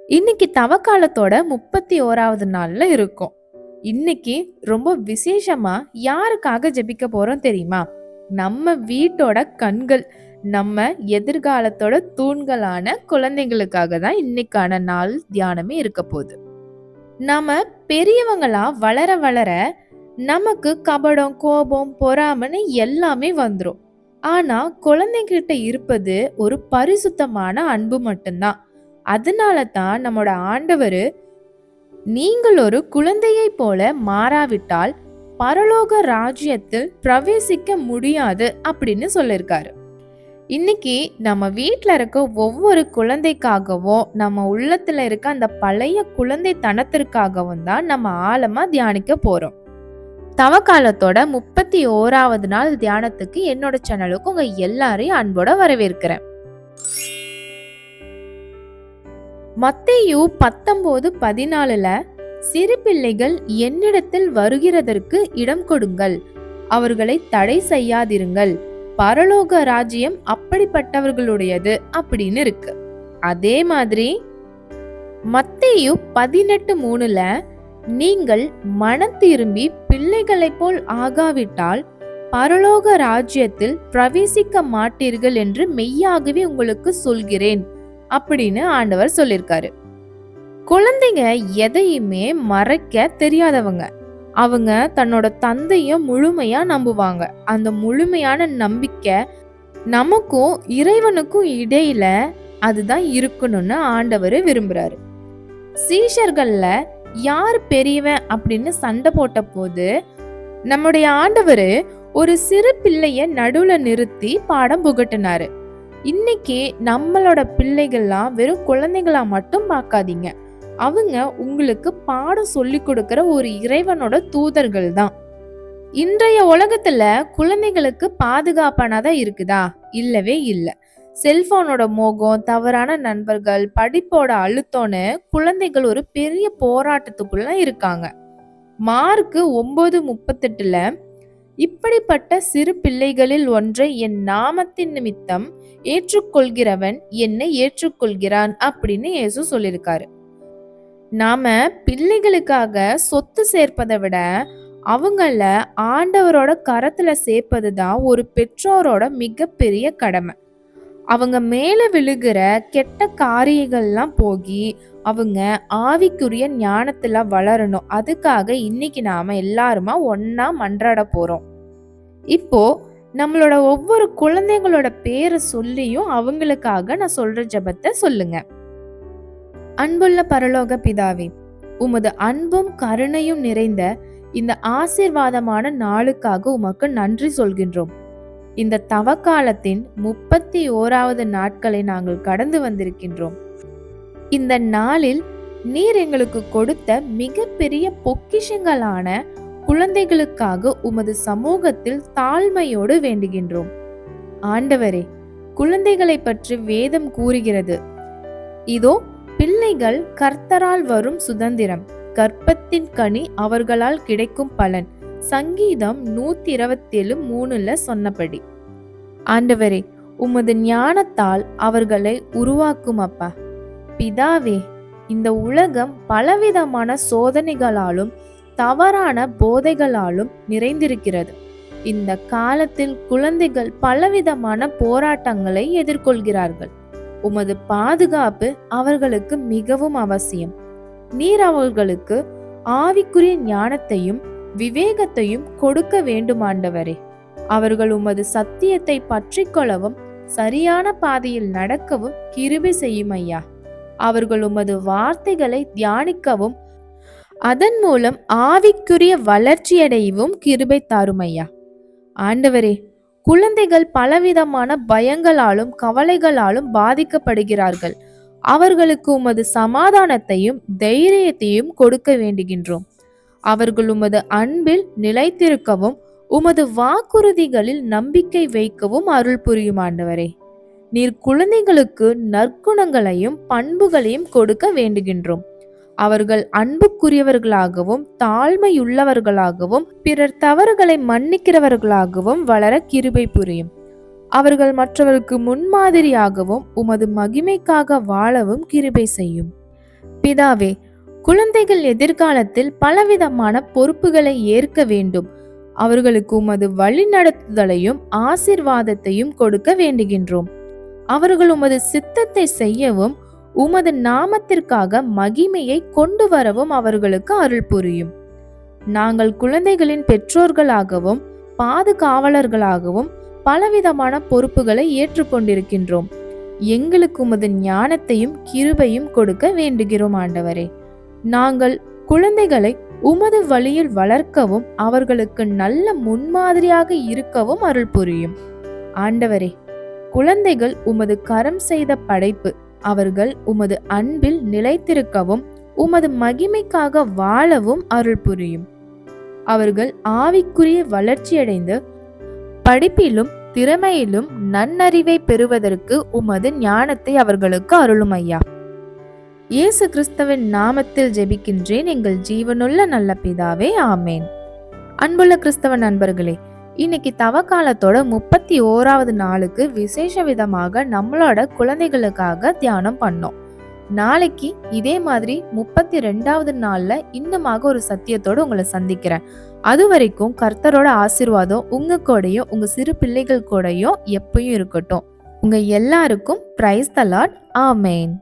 இன்னைக்கு தவக்காலத்தோட 31வது நாள்ல இருக்கோம். இன்னைக்கு ரொம்ப விசேஷமா யாருக்காக ஜெபிக்க போறோம் தெரியுமா? நம்ம வீட்டோட கண்கள், நம்ம எதிர்காலத்தோட தூண்களான குழந்தைகளுக்காக தான் இன்னைக்கான நாள் தியானமே இருக்க போகுது. நாம பெரியவங்களா வளர வளர நமக்கு கபடம், கோபம், பொறாமைன்னு எல்லாமே வந்துரும். ஆனா குழந்தைகிட்ட இருப்பது ஒரு பரிசுத்தமான அன்பு மட்டும்தான். அதனால தான் நம்மோட ஆண்டவரு, நீங்கள் ஒரு குழந்தையைப் போல மாறாவிட்டால் பரலோக ராஜ்யத்தில் பிரவேசிக்க முடியாது அப்படின்னு சொல்லியிருக்காரு. இன்னைக்கு நம்ம வீட்ல இருக்க ஒவ்வொரு குழந்தைக்காகவும், நம்ம உள்ளத்துல இருக்க அந்த பழைய குழந்தைத்தனத்திற்காகவும் தான் நம்ம ஆழமா தியானிக்க போறோம். தவக்காலத்தோட 31வது நாள் தியானத்துக்கு என்னோட சேனலுக்கு உங்க எல்லாரையும் அன்போட வரவேற்கிறேன். மத்தேயு 19:14 சிறு பிள்ளைகள் என்னிடத்தில் வருகிறதற்கு இடம் கொடுங்கள், அவர்களை தடை செய்யாதிருங்கள், பரலோக ராஜ்யம் அப்படிப்பட்டவர்களுடையது அப்படின்னு இருக்கு. அதே மாதிரி மத்தேயு 18:3 நீங்கள் மனம் திரும்பி பிள்ளைகளைப் போல் ஆகாவிட்டால் பரலோக ராஜ்யத்தில் பிரவேசிக்க மாட்டீர்கள் என்று மெய்யாகவே உங்களுக்கு சொல்கிறேன் அப்படின்னு ஆண்டவர் சொல்லிருக்காரு. குழந்தைங்க எதையுமே மறைக்க தெரியாதவங்க. அவங்க தன்னோட தந்தைய முழுமையா நம்புவாங்க. அந்த முழுமையான நம்பிக்கை நமக்கும் இறைவனுக்கும் இடையில அதுதான் இருக்கணும்னு ஆண்டவர் விரும்புறாரு. சீஷர்கள்ல யார் பெரியவன் அப்படின்னு சண்டை போட்ட போது நம்முடைய ஆண்டவர் ஒரு சிறு பிள்ளைய நடுவுல நிறுத்தி பாடம் புகட்டினாரு. இன்னைக்கு நம்மளோட பிள்ளைகள்லாம் வெறும் குழந்தைகளா மட்டும் பார்க்காதீங்க. அவங்க உங்களுக்கு பாடம் சொல்லி கொடுக்கிற ஒரு இறைவனோட தூதர்கள் தான். இன்றைய உலகத்துல குழந்தைகளுக்கு பாதுகாப்பானதா இருக்குதா? இல்லவே இல்லை. செல்போனோட மோகம், தவறான நண்பர்கள், படிப்போட அழுத்தம்னு குழந்தைகள் ஒரு பெரிய போராட்டத்துக்குள்ள இருக்காங்க. மார்க் 9:38 இப்படிப்பட்ட சிறு பிள்ளைகளில் ஒன்றை என் நாமத்தின் நிமித்தம் ஏற்றுக்கொள்கிறவன் என்னை ஏற்றுக்கொள்கிறான் அப்படின்னு இயேசு சொல்லியிருக்காரு. நாம பிள்ளைகளுக்காக சொத்து சேர்ப்பதை விட அவங்கள ஆண்டவரோட கரத்துல சேர்ப்பதுதான் ஒரு பெற்றோரோட மிகப்பெரிய கடமை. அவங்க மேல விழுகிற கெட்ட காரியங்கள்லாம் போகி அவங்க ஆவிக்குரிய ஞானத்துல வளரணும். அதுக்காக இன்னைக்கு நாம எல்லாருமா ஒன்னா மன்றாட போறோம். இப்போ நம்மளோட ஒவ்வொரு குழந்தைங்களோட பேரை சொல்லியும் அவங்களுக்காக நான் சொல்ற ஜெபத்தை சொல்லுங்க. அன்புள்ள பரலோக பிதாவே, உமது அன்பும் கருணையும் நிறைந்த இந்த ஆசீர்வாதமான நாளுக்காக உமக்கு நன்றி சொல்கின்றோம். இந்த தவக்காலத்தின் 31வது நாட்களை நாங்கள் கடந்து வந்திருக்கின்றோம். இந்த நாளில் நீர் எங்களுக்கு கொடுத்த மிகப்பெரிய பொக்கிஷங்களான குழந்தைகளுக்காக உமது சமூகத்தில் தாழ்மையோடு வேண்டுகின்றோம். ஆண்டவரே, குழந்தைகளை பற்றி வேதம் கூறுகிறது, இதோ பிள்ளைகள் கர்த்தரால் வரும் சுதந்திரம், கர்ப்பத்தின் கனி அவர்களால் கிடைக்கும் பலன். சங்கீதம் 127:3 சொன்னபடி. ஆண்டவரே, உமது ஞானத்தால் அவர்களை உருவாக்கும் அப்பா. பிதாவே, இந்த உலகம் பலவிதமான சோதனைகளாலும் தவறான போதைகளாலும் நிறைந்திருக்கிறது. இந்த காலத்தில் குழந்தைகள் பலவிதமான போராட்டங்களை எதிர்கொள்கிறார்கள். உமது பாதுகாப்பு அவர்களுக்கு மிகவும் அவசியம். நீர் அவர்களுக்கு ஆவிக்குரிய ஞானத்தையும் விவேகத்தையும் கொடுக்க வேண்டும் ஆண்டவரே. அவர்கள் உமது சத்தியத்தை பற்றி கொள்ளவும் சரியான பாதையில் நடக்கவும் கிருபை செய்யும் ஐயா. அவர்கள் உமது வார்த்தைகளை தியானிக்கவும் அதன் மூலம் ஆவிக்குரிய வளர்ச்சியடையவும் கிருபை தாரும் ஐயா. ஆண்டவரே, குழந்தைகள் பலவிதமான பயங்களாலும் கவலைகளாலும் பாதிக்கப்படுகிறார்கள். அவர்களுக்கு உமது சமாதானத்தையும் தைரியத்தையும் கொடுக்க வேண்டுகின்றோம். அவர்கள் உமது அன்பில் நிலைத்திருக்கவும் உமது வாக்குறுதிகளில் நம்பிக்கை வைக்கவும் அருள் புரியும் ஆண்டவரே. நீர் குழந்தைகளுக்கு நற்குணங்களையும் பண்புகளையும் கொடுக்க வேண்டுகின்றோம். அவர்கள் அன்புக்குரியவர்களாகவும் தாழ்மையுள்ளவர்களாகவும் பிறர் தவறுகளை மன்னிக்கிறவர்களாகவும் வளர கிருபை புரியும். அவர்கள் மற்றவருக்கு முன்மாதிரியாகவும் உமது மகிமைக்காக வாழவும் கிருபை செய்யும். பிதாவே, குழந்தைகள் எதிர்காலத்தில் பலவிதமான பொறுப்புகளை ஏற்க வேண்டும். அவர்களுக்கு உமது வழிநடத்துதலையும் ஆசீர்வாதத்தையும் கொடுக்க வேண்டுகின்றோம். அவர்கள் உமது சித்தத்தை செய்யவும் உமது நாமத்திற்காக மகிமையை கொண்டு வரவும் அவர்களுக்கு அருள் புரியும். நாங்கள் குழந்தைகளின் பெற்றோர்களாகவும் பாதுகாவலர்களாகவும் பலவிதமான பொறுப்புகளை ஏற்றுக்கொண்டிருக்கின்றோம். எங்களுக்கு உமது ஞானத்தையும் கிருபையும் கொடுக்க வேண்டுகிறோம் ஆண்டவரே. நாங்கள் குழந்தைகளை உமது வழியில் வளர்க்கவும் அவர்களுக்கு நல்ல முன்மாதிரியாக இருக்கவும் அருள் புரியும். ஆண்டவரே, குழந்தைகள் உமது கரம் செய்த படைப்பு. அவர்கள் உமது அன்பில் நிலைத்திருக்கவும் உமது மகிமைக்காக வாழவும் அருள் புரியும். அவர்கள் ஆவிக்குரிய வளர்ச்சியடைந்து படிப்பிலும் திறமையிலும் நன்னறிவை பெறுவதற்கு உமது ஞானத்தை அவர்களுக்கு அருளும் ஐயா. இயேசு கிறிஸ்துவின் நாமத்தில் ஜெபிக்கின்றேன் எங்கள் ஜீவனுள்ள நல்ல பிதாவே, ஆமேன். அன்புள்ள கிறிஸ்தவ நண்பர்களே, இன்னைக்கு தவக்காலத்தோட 31வது நாளுக்கு விசேஷ விதமாக நம்மளோட குழந்தைகளுக்காக தியானம் பண்ணோம். நாளைக்கு இதே மாதிரி 32வது நாள்ல இன்னுமாக ஒரு சத்தியத்தோடு உங்களை சந்திக்கிறேன். அது வரைக்கும் கர்த்தரோட ஆசீர்வாதம் உங்க கூடயும் உங்க சிறு பிள்ளைகள் கூடயும் எப்பயும் இருக்கட்டும். உங்க எல்லாருக்கும் பிரைஸ் தி லார்ட். ஆமேன்.